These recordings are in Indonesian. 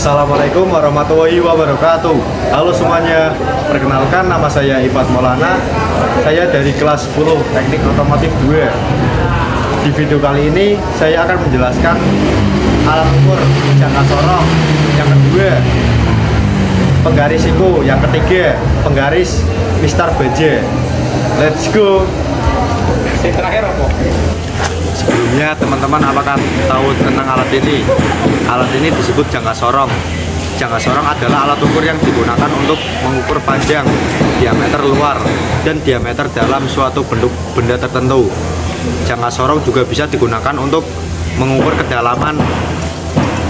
Assalamualaikum warahmatullahi wabarakatuh. Halo semuanya, perkenalkan nama saya Ifat Maulana. Saya dari kelas 10 Teknik Otomotif 2. Di video kali ini saya akan menjelaskan alat ukur jangka sorong yang kedua, penggaris siku yang ketiga, penggaris Mister Baja. Let's go. Yang terakhir apa? Sebelumnya teman-teman apakah tahu tentang alat ini? Alat ini disebut jangka sorong. Jangka sorong adalah alat ukur yang digunakan untuk mengukur panjang, diameter luar, dan diameter dalam suatu bentuk benda tertentu. Jangka sorong juga bisa digunakan untuk mengukur kedalaman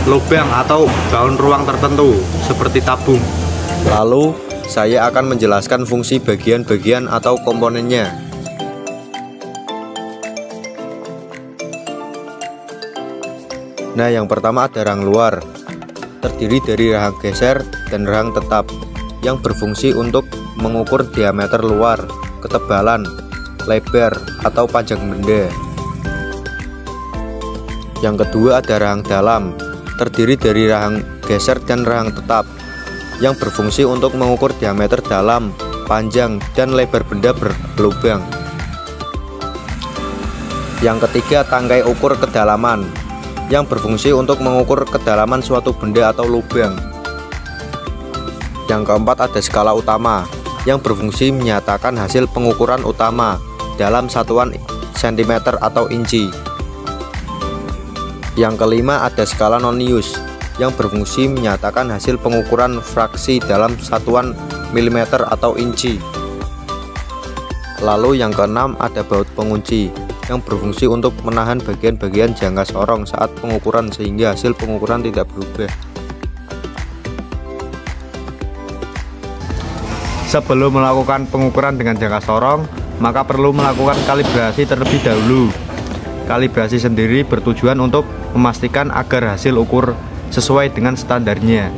lubang atau baut ruang tertentu seperti tabung. Lalu saya akan menjelaskan fungsi bagian-bagian atau komponennya. Nah, yang pertama ada rahang luar, terdiri dari rahang geser dan rahang tetap yang berfungsi untuk mengukur diameter luar, ketebalan, lebar, atau panjang benda. Yang kedua ada rahang dalam, terdiri dari rahang geser dan rahang tetap yang berfungsi untuk mengukur diameter dalam, panjang, dan lebar benda berlubang. Yang ketiga tangkai ukur kedalaman yang berfungsi untuk mengukur kedalaman suatu benda atau lubang. Yang keempat ada skala utama yang berfungsi menyatakan hasil pengukuran utama dalam satuan cm atau inci. Yang kelima ada skala nonius yang berfungsi menyatakan hasil pengukuran fraksi dalam satuan mm atau inci. Lalu yang keenam ada baut pengunci yang berfungsi untuk menahan bagian-bagian jangka sorong saat pengukuran sehingga hasil pengukuran tidak berubah. Sebelum melakukan pengukuran dengan jangka sorong, maka perlu melakukan kalibrasi terlebih dahulu. Kalibrasi sendiri bertujuan untuk memastikan agar hasil ukur sesuai dengan standarnya.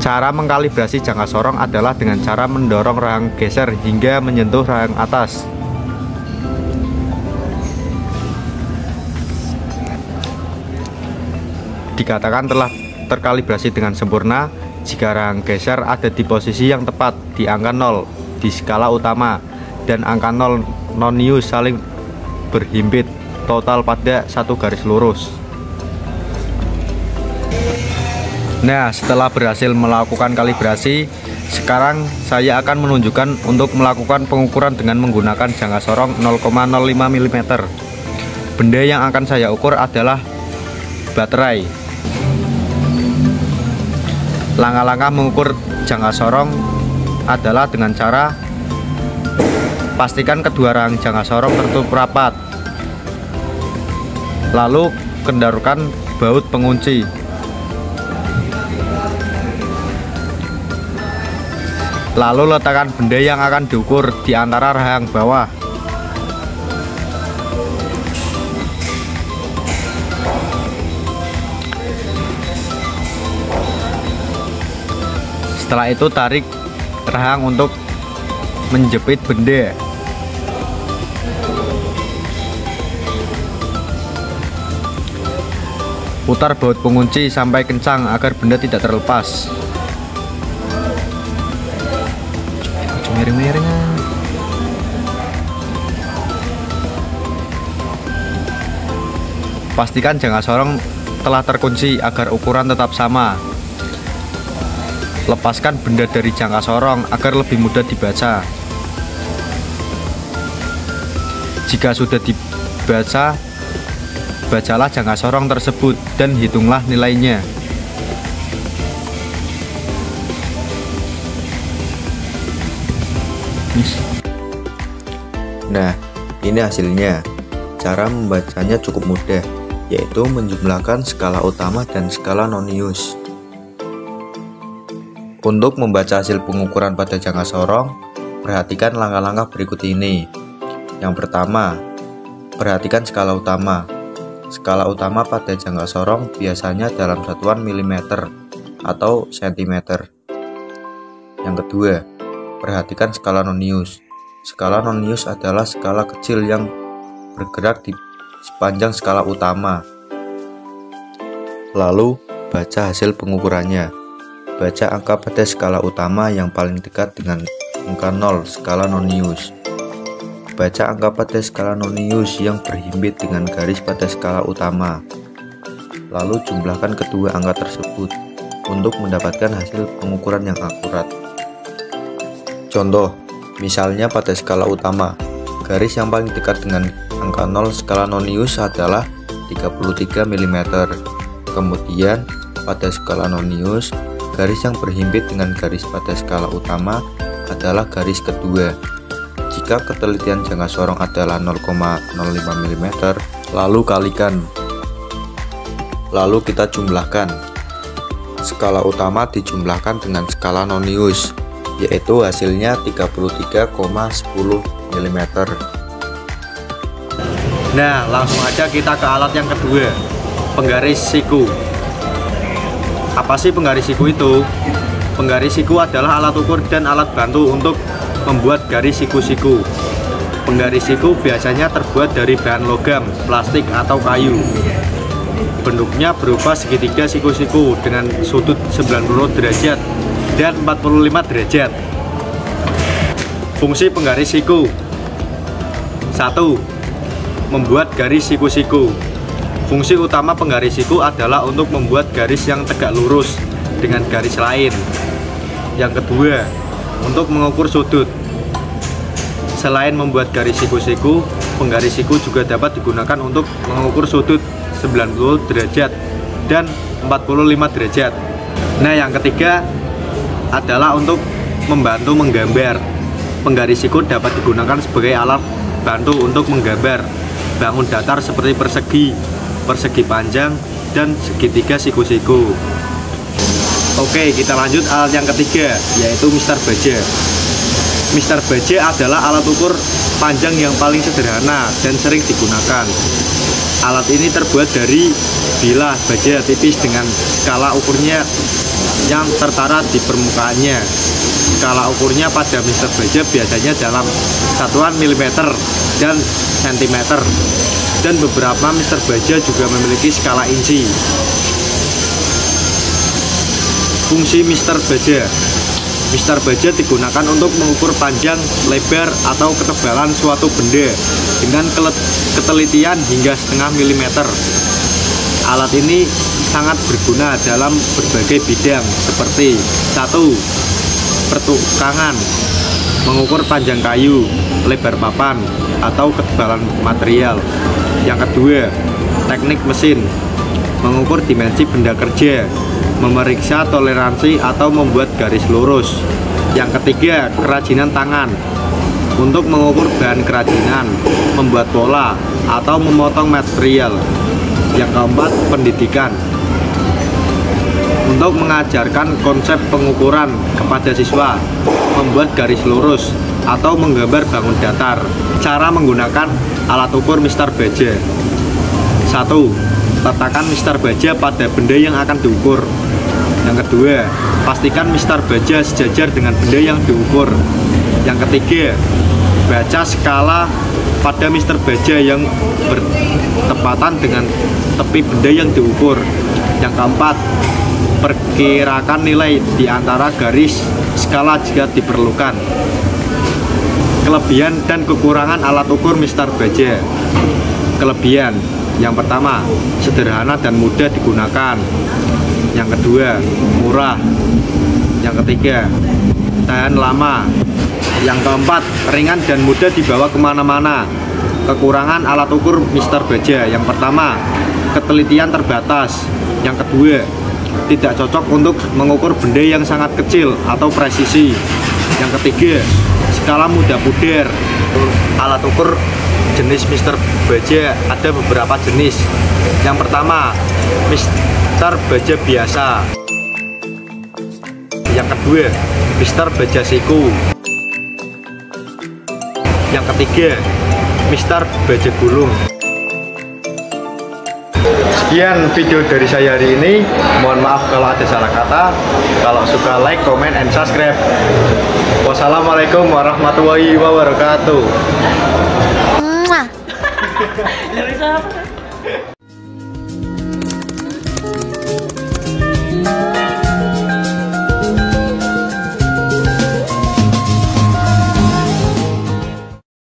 Cara mengkalibrasi jangka sorong adalah dengan cara mendorong rahang geser hingga menyentuh rahang atas. Dikatakan telah terkalibrasi dengan sempurna jika rahang geser ada di posisi yang tepat di angka 0 di skala utama dan angka 0 nonius saling berhimpit total pada satu garis lurus. Nah, setelah berhasil melakukan kalibrasi, sekarang saya akan menunjukkan untuk melakukan pengukuran dengan menggunakan jangka sorong 0,05 mm. Benda yang akan saya ukur adalah baterai. Langkah-langkah mengukur jangka sorong adalah dengan cara pastikan kedua rahang jangka sorong tertutup rapat. Lalu kendorkan baut pengunci. Lalu letakkan benda yang akan diukur di antara rahang bawah. Setelah itu tarik rahang untuk menjepit benda. Putar baut pengunci sampai kencang agar benda tidak terlepas. Miring-miring. Pastikan jangka sorong telah terkunci agar ukuran tetap sama. Lepaskan benda dari jangka sorong agar lebih mudah dibaca. Jika sudah dibaca, bacalah jangka sorong tersebut dan hitunglah nilainya. Nah, ini hasilnya. Cara membacanya cukup mudah, yaitu menjumlahkan skala utama dan skala nonius. Untuk membaca hasil pengukuran pada jangka sorong, perhatikan langkah-langkah berikut ini. Yang pertama, perhatikan skala utama. Skala utama pada jangka sorong biasanya dalam satuan mm atau cm. Yang kedua, perhatikan skala nonius. Skala nonius adalah skala kecil yang bergerak di sepanjang skala utama. Lalu, baca hasil pengukurannya. Baca angka pada skala utama yang paling dekat dengan angka 0 skala nonius. Baca angka pada skala nonius yang berhimpit dengan garis pada skala utama. Lalu jumlahkan kedua angka tersebut untuk mendapatkan hasil pengukuran yang akurat. Contoh, misalnya pada skala utama, garis yang paling dekat dengan angka 0 skala nonius adalah 33 mm. Kemudian, pada skala nonius, garis yang berhimpit dengan garis pada skala utama adalah garis kedua. Jika ketelitian jangka sorong adalah 0,05 mm, lalu kalikan. Lalu kita jumlahkan. Skala utama dijumlahkan dengan skala nonius, yaitu hasilnya 33,10 mm. Nah, langsung aja kita ke alat yang kedua, penggaris siku. Apa sih penggaris siku itu? Penggaris siku adalah alat ukur dan alat bantu untuk membuat garis siku-siku. Penggaris siku biasanya terbuat dari bahan logam, plastik, atau kayu. Bentuknya berupa segitiga siku-siku dengan sudut 90 derajat dan 45 derajat. Fungsi penggaris siku: 1. Membuat garis siku-siku. Fungsi utama penggaris siku adalah untuk membuat garis yang tegak lurus dengan garis lain. Yang kedua, untuk mengukur sudut. Selain membuat garis siku-siku, penggaris siku juga dapat digunakan untuk mengukur sudut 90 derajat dan 45 derajat. Nah, yang ketiga adalah untuk membantu menggambar. Penggaris siku dapat digunakan sebagai alat bantu untuk menggambar bangun datar seperti persegi, persegi panjang, dan segitiga siku-siku. Oke, kita lanjut alat yang ketiga, yaitu Mister Baja. Mister Baja adalah alat ukur panjang yang paling sederhana dan sering digunakan. Alat ini terbuat dari bilah baja tipis dengan skala ukurnya yang tertara di permukaannya. Skala ukurnya pada Mister Baja biasanya dalam satuan milimeter dan sentimeter, dan beberapa Mister Baja juga memiliki skala inci. Fungsi Mister Baja: Mister Baja digunakan untuk mengukur panjang, lebar, atau ketebalan suatu benda dengan ketelitian hingga setengah milimeter. Alat ini sangat berguna dalam berbagai bidang seperti: 1. Pertukangan, mengukur panjang kayu, lebar papan, atau ketebalan material. Yang kedua, teknik mesin, mengukur dimensi benda kerja, memeriksa toleransi atau membuat garis lurus. Yang ketiga, kerajinan tangan, untuk mengukur bahan kerajinan, membuat pola, atau memotong material. Yang keempat, pendidikan, untuk mengajarkan konsep pengukuran kepada siswa, membuat garis lurus, atau menggambar bangun datar. Cara menggunakan alat ukur Mister Baja: 1. Letakkan Mister Baja pada benda yang akan diukur. Yang kedua, pastikan Mister Baja sejajar dengan benda yang diukur. Yang ketiga, baca skala pada Mister Baja yang bertepatan dengan tepi benda yang diukur. Yang keempat, perkirakan nilai di antara garis skala jika diperlukan. Kelebihan dan kekurangan alat ukur Mister Baja. Kelebihan: yang pertama, sederhana dan mudah digunakan. Yang kedua, murah. Yang ketiga, tahan lama. Yang keempat, ringan dan mudah dibawa kemana-mana. Kekurangan alat ukur Mister Baja: yang pertama, ketelitian terbatas. Yang kedua, tidak cocok untuk mengukur benda yang sangat kecil atau presisi. Yang ketiga, skala mudah pudar. Alat ukur jenis Mister Baja ada beberapa jenis. Yang pertama, Mister Baja biasa. Yang kedua, Mister Baja siku. Yang ketiga, Mister Baja gulung. Sekian video dari saya hari ini. Mohon maaf kalau ada salah kata. Kalau suka, like, comment, and subscribe. Wassalamualaikum warahmatullahi wabarakatuh.